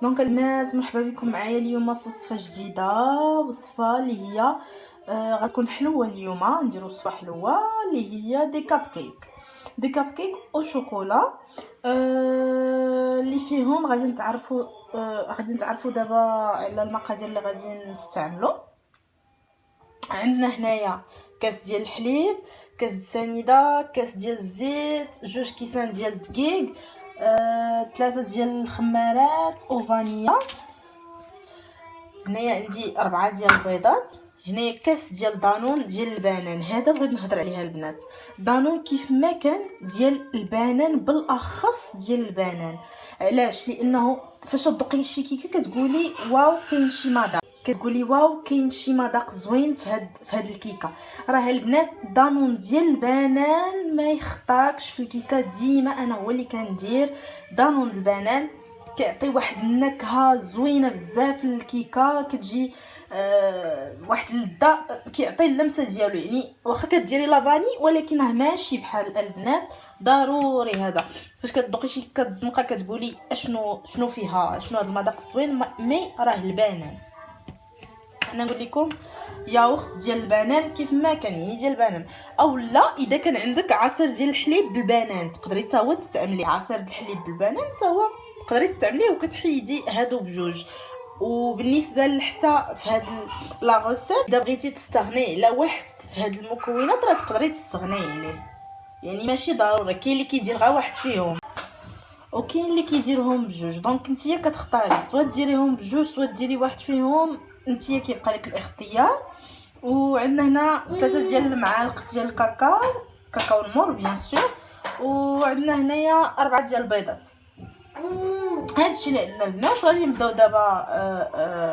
دونك الناس، مرحبا بكم معايا اليوم في وصفه جديده. وصفه اللي هي غتكون حلوه. اليوم نديرو وصفه حلوه اللي هي دي كاب كيك او شوكولا. اللي فيهم غادي نتعرفوا دابا على المقادير اللي غادي نستعملوا. عندنا هنايا كاس ديال الحليب، كاس سنيده، كاس ديال الزيت، 2 كيسان ديال الدقيق، 3 ديال الخمارات وفانيلا. هنايا عندي 4 ديال البيضات. هنايا كاس ديال دانون ديال البنان. هذا بغيت نهضر عليها البنات. دانون كيف ما كان ديال البنان، بالاخص ديال البنان. علاش؟ لانه فاش تذوقي شي كيكه كتقولي واو كاين شي مذاق، كتقولي واو كاين شي مذاق زوين في هاد الكيكه. راه البنات دانون ديال البنان ما يخطاكش في الكيكه. ديما انا هو اللي كندير دانون البنان، كيعطي واحد النكهه زوينه بزاف للكيكه، كتجي واحد اللذه، كيعطي اللمسه ديالو. يعني واخا كديري لافاني ولكنه ماشي بحال البنات. ضروري هذا فاش كتذوقي شي كيكه الزنقه كتقولي شنو فيها، شنو هذا المذاق الزوين. مي راه البنان. انا نقول لكم ياغورت ديال البنان كيف ما كان، يعني ديال البنان. او لا، اذا كان عندك عصير ديال الحليب بالبنان تقدري حتى هو تستعملي عصير الحليب بالبنان، حتى هو تقدري تستعمليه وكتحيدي هادو بجوج. وبالنسبه حتى في هاد لا غوسيت، اذا بغيتي تستغني على واحد في هاد المكونات راه تقدري تستغني عليه. يعني ماشي ضروري، كاين اللي كيدير غير واحد فيهم وكاين اللي كيديرهم بجوج. دونك نتيا كتختاري سواء ديريهم بجوج سواء ديري واحد فيهم، نتيا كيبقى لك الاختيار. وعندنا هنا 3 ديال المعالق ديال كاكاو نمور بيان سور. وعندنا هنايا 4 ديال البيضات. هادشي اللي عندنا البنات. غادي نبداو دابا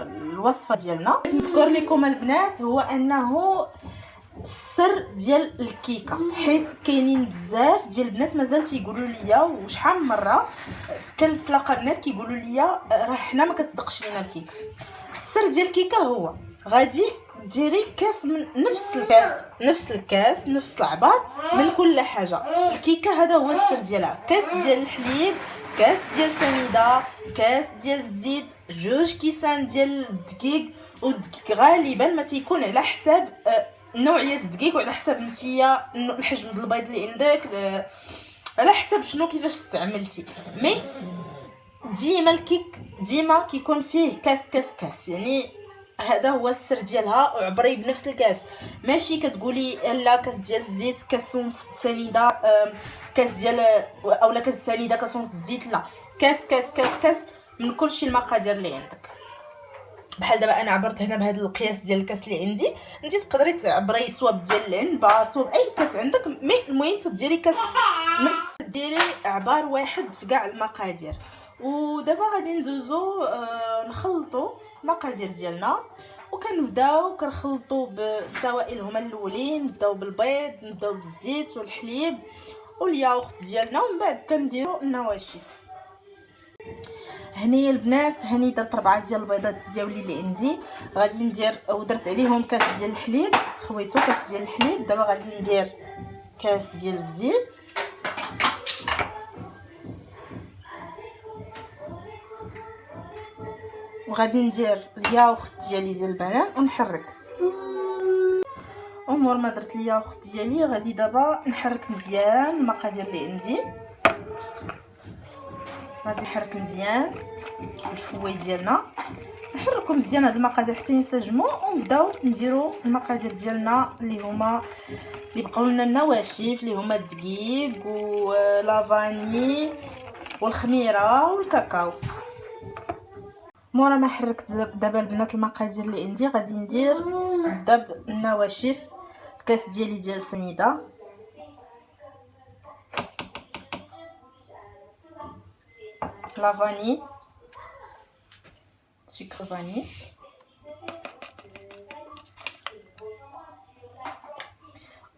الوصفه ديالنا. نذكر لكم البنات هو انه السر ديال الكيكه، حيت كاينين بزاف ديال البنات مازال تيقولوا ليا، وشحال من مره كنتلاقى بنات كيقولوا ليا راه حنا ما كتصدقش لينا الكيكه. السر ديال الكيكه هو غادي ديري كاس من نفس الكاس نفس العبار من كل حاجه. الكيكه هذا هو السر ديالها. كاس ديال الحليب، كاس ديال سنيده، كاس ديال الزيت، 2 كيسان ديال الدقيق. والدقيق غالبا ما تيكون على حساب نوعيه الدقيق، وعلى حساب نتيا الحجم ديال البيض اللي عندك، على حسب شنو كيفاش استعملتي. مي ديما الكيك ديما كيكون فيه كاس. يعني هذا هو السر ديالها. وعبري بنفس الكاس، ماشي كتقولي لا كاس ديال الزيت، كاس ونص سنيده، كاس ديال اولا كاس سنيده، كاس ونص الزيت. لا، كاس من كلشي المقادير اللي عندك. بحال دابا انا عبرت هنا بهذا القياس ديال الكاس اللي عندي، انت تقدري تعبري صواب ديال العنبه، صواب اي كاس عندك. مي المهم تديري كاس نفس، ديري عبار واحد في كاع المقادير. ودابا غادي ندوزو نخلطوا المقادير ديالنا. وكنبداو كنخلطوا بالسوائل هما الاولين. نبداو بالبيض، نبداو بالزيت والحليب والياغورت ديالنا، ومن بعد كنديروا النواشف. هنايا البنات هاني درت 4 ديال البيضات ديالي اللي عندي. غادي ندير ودرت عليهم كاس ديال الحليب، خويتو كاس ديال الحليب. دابا غادي ندير كاس ديال الزيت، وغادي ندير الياغورت ديالي ديال البنان ونحرك. ومور ما درت الياغورت ديالي غادي دابا نحرك مزيان المقادير اللي عندي. غادي نحرك مزيان الفوي ديالنا، نحركو مزيان هاد المقادير حتى ينسجموا. ونبداو نديرو المقادير ديالنا اللي هما اللي بقاو لنا النواشف، اللي هما الدقيق ولافاني والخميره والكاكاو. مورا ما حركت دابا البنات المقادير اللي عندي، غادي ندير داب النواشف. الكاس ديالي ديال السنيده، لافاني، سكر فاني،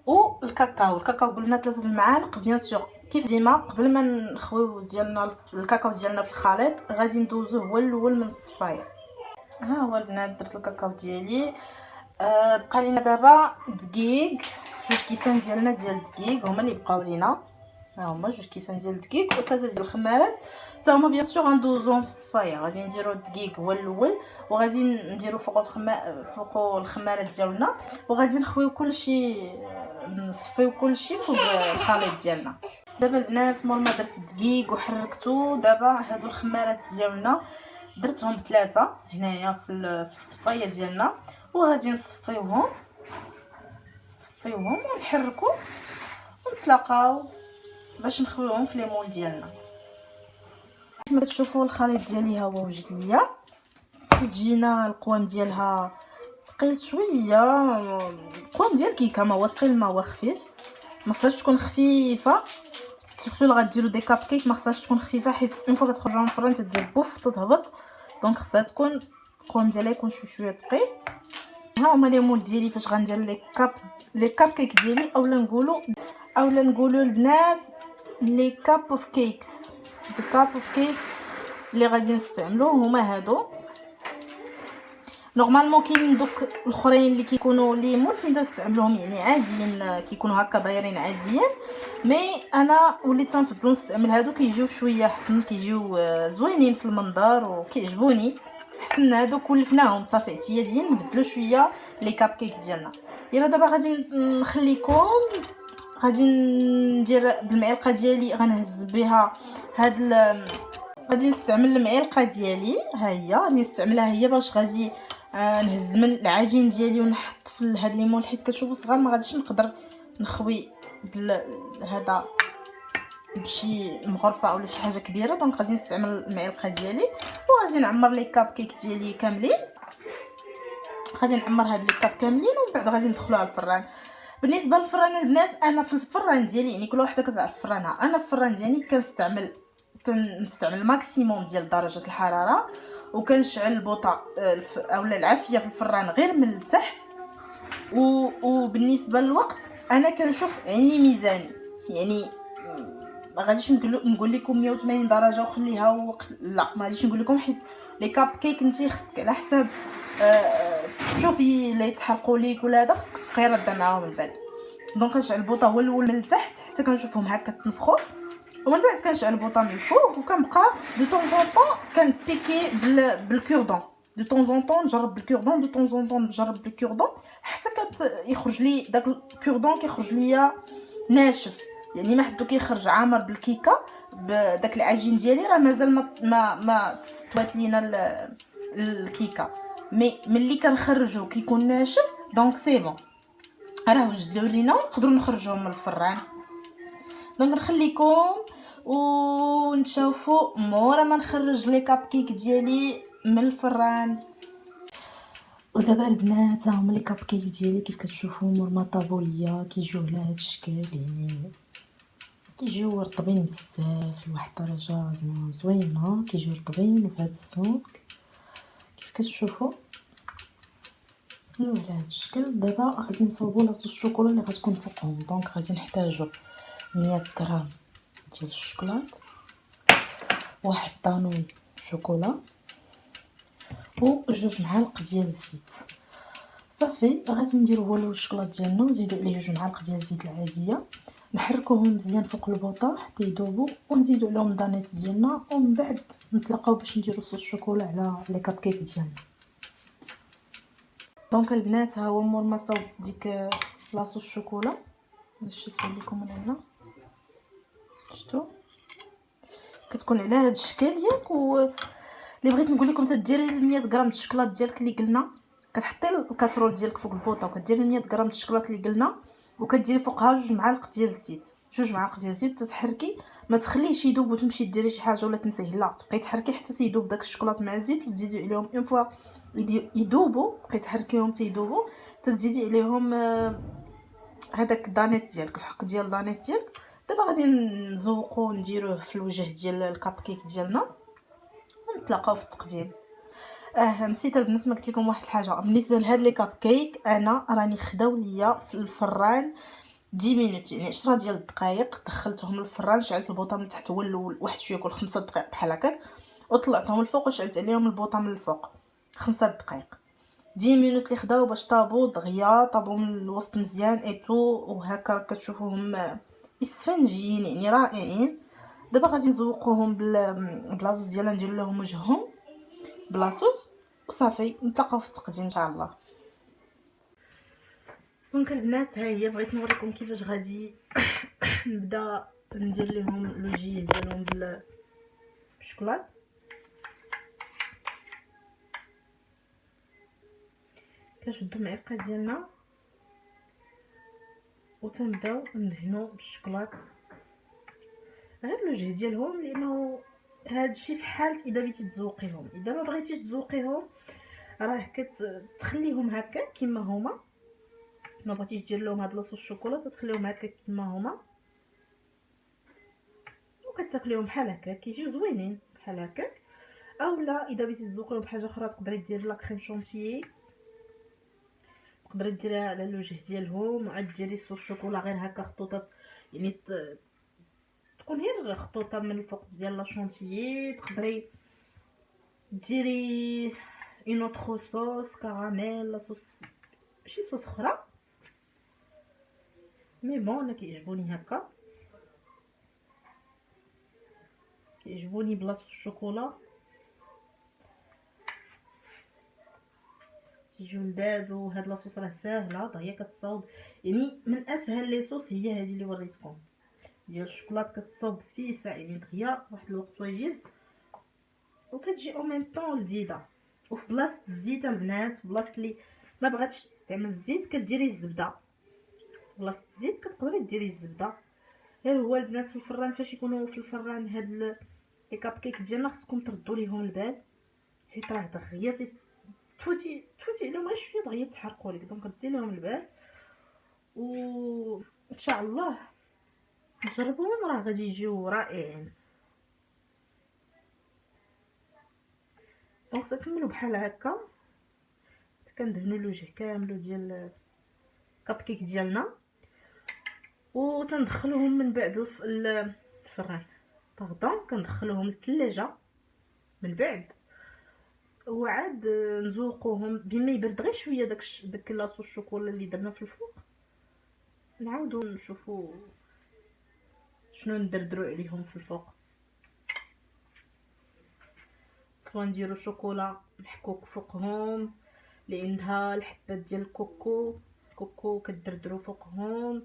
والكاكاو قلنا 3 المعالق بيان سور. كيف ديما قبل ما نخويو ديالنا الكاكاو ديالنا في الخليط غادي ندوزوه هو الاول من الصفايه. ها هو البنات درت الكاكاو ديالي. بقى لينا دابا دقيق، 2 كيسان ديالنا ديال الدقيق هما اللي بقاو لينا. ها هما 2 كيسان ديال الدقيق و3 ديال الخمارات. حتى هما بيان سور غندوزوهم في الصفايه. غادي نديرو الدقيق هو الاول، وغادي نديرو فوق الخماره ديالنا، وغادي نخويو كلشي، نصفيو كلشي فوق الخليط ديالنا. دابا البنات مور ما درت الدقيق وحركتو، دابا هادو الخمارات ديالنا درتهم 3 هنايا في الصفايه ديالنا، وغادي نصفيوهم ونحركو ونتلاقاو باش نخويوهم في ليمول ديالنا. كما كتشوفوا الخليط ديالي ها هو وجد ليا، كتجينا القوام ديالها ثقيل شويه، القوام ديال كيكه، ما هو ثقيل ما هو خفيف، ما خصهاش تكون خفيفه. سورتو اللي غديروا دي كاب كيك ما خصهاش تكون خفيفه، حيت اون فوا كتخرجوا من الفران تدير بوف تتهبط، دونك خصها تكون القوام ديالها يكون شويه ثقيل. ها هما لي مول ديالي فاش غندير لي كاب كيك ديالي، اولا نقولوا البنات لي كاب اوف كيكس. دي كاب اوف كيكس اللي غادي نستعملو هما هادو. نورمالمون كاين دوك الاخرين اللي كيكونوا لي مول فين تستعملوهم يعني عاديين، كيكونوا هكا دايرين عاديين، مي انا وليت تنفضل نستعمل هادو، كيجيو شويه حسن، كيجيو زوينين في المنظر وكيعجبوني. حسن هادوك ولفناهم صافي اعتياديين، نبدلو شويه لي كاب كيك ديالنا. يلا دابا غادي نخليكم، غادي ندير بالمعلقه ديالي، غنهز بها غادي نستعمل المعلقه ديالي، ها هي غادي نستعملها هي باش غادي نهز من العجين ديالي ونحط في هاد ليمون، حيت كتشوفوا صغار ما غاديش نقدر نخوي هذا بشي مغرفه اولا شي حاجه كبيره، دونك غادي نستعمل المعلقه ديالي وغادي نعمر لي كاب كيك ديالي كاملين. غادي نعمر هاد لي كاب كاملين ومن بعد غادي ندخلوها الفران. بالنسبه للفران البنات، انا في الفران ديالي يعني كل وحده كتعرف فرانها، انا في الفران ديالي كنستعمل الماكسيموم ديال درجه الحراره، وكنشعل البوطه اولا العافيه في الفران غير من التحت. وبالنسبه للوقت انا كنشوف عيني ميزاني، يعني ما غاديش نقول لكم 180 درجه وخليها وقت، لا ما غاديش نقول لكم، حيت لي كاب كيك انت خصك على حساب شوفي لا يتحرقوا ليك ولا هذا، خصك تبقاي رده معاهم من بعد. دونك كنشعل البوطه هو الاول من التحت حتى كنشوفهم هكا تنفخوا، ومن بعد كنشعل البوطه من الفوق، وكنبقى دو طون زون طون كنبيكي بالكوردون، دو طون زون طون نجرب بالكوردون، دو طون زون طون نجرب بالكوردون، حتى يخرج لي داك الكوردون كيخرج ليا ناشف، يعني ما حدو كيخرج عامر بالكيكه بداك العجين ديالي، راه مازال ما تستوات لينا الكيكه، مي ملي كنخرجو كيكون ناشف، دونك سي بون راه وجدوا لينا نقدروا نخرجوهم من الفران. دونك نخليكم ونشوفوا مورا ما نخرج لي كاب كيك ديالي من الفران. ودابا البنات ها هما لي كاب كيك ديالي كيف كتشوفوا مور ما طابوا ليا، كيجيو على هذا الشكل، يعني كيجيو رطبين بزاف لواحد الدرجه زوينه، كيجيو رطبين وفي هذا السمك كيف كتشوفوا على هذا الشكل. دابا غادي نصاوبوا لاصوص الشوكولا اللي غتكون فوقهم، دونك غادي نحتاجوا 100 غرام ديال الشوكولات، واحد طانون شوكولا، وجوج معالق ديال الزيت. صافي غادي نديرو هو الشوكولات ديالنا ونزيدو عليه جوج معالق ديال الزيت العاديه، نحركوهم مزيان فوق البوطه حتى يذوبوا، ونزيدو عليهم الدانيت ديالنا، ومن بعد نتلاقاو باش نديرو صوص الشوكولا على لي كاب كيك ديالنا. دونك البنات ها هو مور ما صاوبت ديك لاصوص الشوكولا، باش نوري لكم من هنا، شفتوا كتكون على هذا الشكل ياك. اللي بغيت نقول لكم تديري 100 غرام د الشوكولات ديالك اللي قلنا، كتحطي الكاسرول ديالك فوق البوطه وكديري 100 غرام د الشوكولات اللي قلنا، وكديري فوقها جوج معالق ديال الزيت، جوج معالق ديال الزيت، تتحركي ما تخليهش يذوب وتمشي ديري شي حاجه ولا تنسيه، لا تبقاي تحركي حتى تيذوب داك الشوكولات مع الزيت، وتزيدي عليهم اون فوا يذوبوا، بقيت تحركيهم تيذوبوا، تزيدي عليهم هذاك الدانيت ديالك، الحك ديال الدانيت ديالك. دابا غادي نزوقو نديروه في الوجه ديال الكاب كيك ديالنا ونتلاقاو في التقديم. نسيت البنات ما قلت لكم واحد الحاجه بالنسبه لهاد لي كاب كيك، انا راني خداو ليا في الفران 10 مينوت، يعني 10 ديال الدقائق، دخلتهم للفران، شعلت البوطه من تحت هو الاول واحد شويه كل 5 دقائق بحال هكاك، وطلعتهم الفوق وشعلت عليهم البوطه من الفوق 5 دقائق. 10 مينوت اللي خداو باش طابو دغيا، طابو من الوسط مزيان ايتو، وهكا كتشوفوهم اسفنجيين يعني رائعين. دابا غادي نزوقوهم بلاصوص ديالها، ندير لهم وجههم بلاصوص وصافي. نتلاقاو في التقديم ان شاء الله. دونك البنات ها هي، بغيت نوريكم كيفاش غادي نبدا ندير لهم لوجيل ديالهم بالشوكولات. كنشدو المعلقه ديالنا وتنبداو ندهنو بالشوكولات غير الوجه ديالهم، لانه هذا الشيء في حاله اذا بغيتي تزوقيهم. اذا ما بغيتيش تزوقيهم راه كتخليهم هكا كما هما، ما بغيتيش دير لهم هاد لاصوص الشوكولا تخليهم هكا كما هما وكتاكليهم بحال هكا، كيجيو زوينين بحال هكا. اولا اذا بغيتي تزوقيهم بحاجه اخرى تقدري ديري لا كريم شونتيي، تقدري ديريها على الوجه ديالهم، وعاد ديري صوص شوكولا غير هكا خطوطات، يعني تكون غير خطوطه من الفوق ديال لا شونتيي. تقدري ديري اون اوتر صوص كراميل، لا صوص شي صوص اخرى، مي بون انا كيعجبوني هكا، كيعجبوني بلاصه الشوكولا، تيجيو لذاذ. وهاد لاصوص راه ساهله، هي كتصاوب، يعني من اسهل لي صوص هي هذه اللي وريتكم ديال الشوكولات، كتصاوب في ساعه يعني دغيا واحد الوقت وجيز، وكتجي او ميم طون لذيذه. وفي بلاصه الزيت البنات، في بلاصه اللي ما بغاتش تستعمل الزيت كديري الزبده، بلاصه الزيت كتقدري ديري الزبده. غير هو البنات في الفران، فاش يكونوا في الفران هاد لي كاب كيك ديالنا خصكم تردوا ليهم البال، حيت راه دغيا تفوتي عليهم غير شويه دغيا تحرقوا لك. دونك ردي لهم البال، و ان شاء الله جربوهم راه غادي يجيو رائعين. دونك تكملوا بحال هكا، كندهنوا الوجه كامل ديال الكاب كيك ديالنا، وتندخلوهم من بعد الفران باردون، كندخلوهم للثلاجه من بعد، وعاد نزوقوهم بما يبرد غير شويه داك لاصوص الشوكولا اللي درنا في الفوق. نعاودو نشوفو شنو ندردرو عليهم في الفوق، سوا نديرو شوكولا محكوك فوقهم اللي عندها الحبات ديال الكوكو كدردرو فوقهم،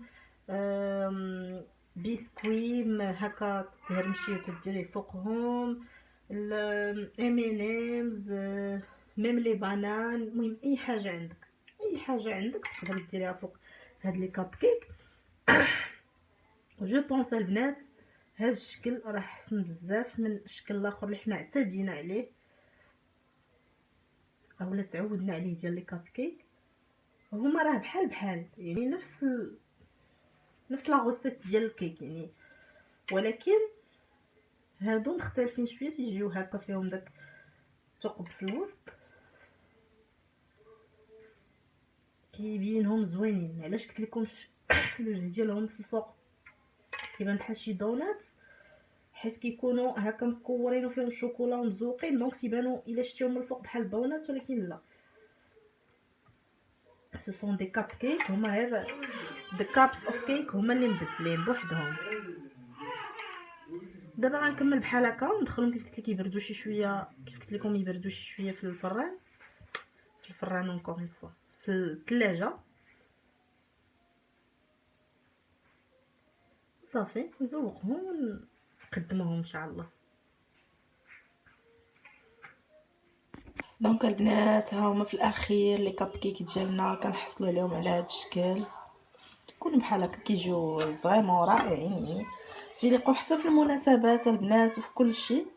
بسكوي هكا تهرمشيه وتديريه فوقهم، الامينيمز، ميم لي بانان، المهم اي حاجه عندك تقدري ديريها فوق هاد لي كاب كيك. جو بونس البنات هاد الشكل راه احسن بزاف من الشكل الاخر اللي حنا اعتدينا عليه اولا تعودنا عليه ديال لي كاب كيك. هما راه بحال يعني نفس لا غوسيت ديال الكيك يعني، ولكن هادو مختلفين شويه، تيجيو هكا فيهم داك الثقب في الوسط، كيبينهم زوينين. علاش قلت لكم الوجه ديالهم في الفوق كيبان بحال شي دونات، حيت كيكونوا هكا مكورين وفيهم الشوكولا ومزوقين، دونك تيبانوا الا شتيهم من الفوق بحال دونات، ولكن لا، سو سون دي كاب كيك، هما غير دي كابس اوف كيك هما اللي مبدلين بوحدهم. دابا غنكمل بحال هكا وندخلهم كيف قلت لك يبردوا شي شويه، كيف قلت لكم يبردوا شي شويه في الفران اونكور اون فوا في الثلاجه، صافي نزوقهم ونقدموهم ان شاء الله. دونك البنات ها هما في الاخير لي كاب كيك ديالنا، كنحصلوا عليهم على هذا الشكل، كون بحال هكا كيجيو فريمون رائعين، يعني تيليقوا حتى في المناسبات البنات وفي كل شيء.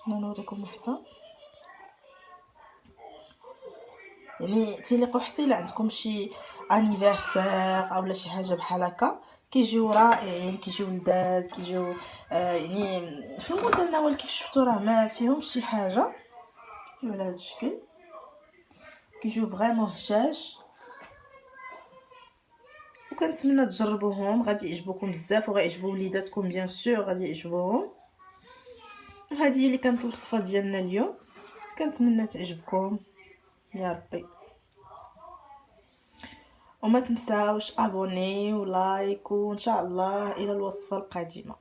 نوريكم وحده، يعني تيليقوا حتى الا عندكم شي انيفرسير اولا شي حاجه بحال هكا، كيجيو رائعين، كيجيو لذاذ، كيجيو يعني في المتناول. كيف شفتوا راه ما فيهمش شي حاجه، كيجيو على هذا الشكل، كيجيو فريمون هشاش، وكنتمنى تجربوهم، غادي يعجبوكم بزاف وغيعجبوا وليداتكم بيان سور، غادي يعجبوهم. وهذه هي اللي كانت الوصفه ديالنا اليوم، كنتمنى تعجبكم يا ربي. وما تنساوش ابوني ولايك، وان شاء الله الى الوصفه القادمه.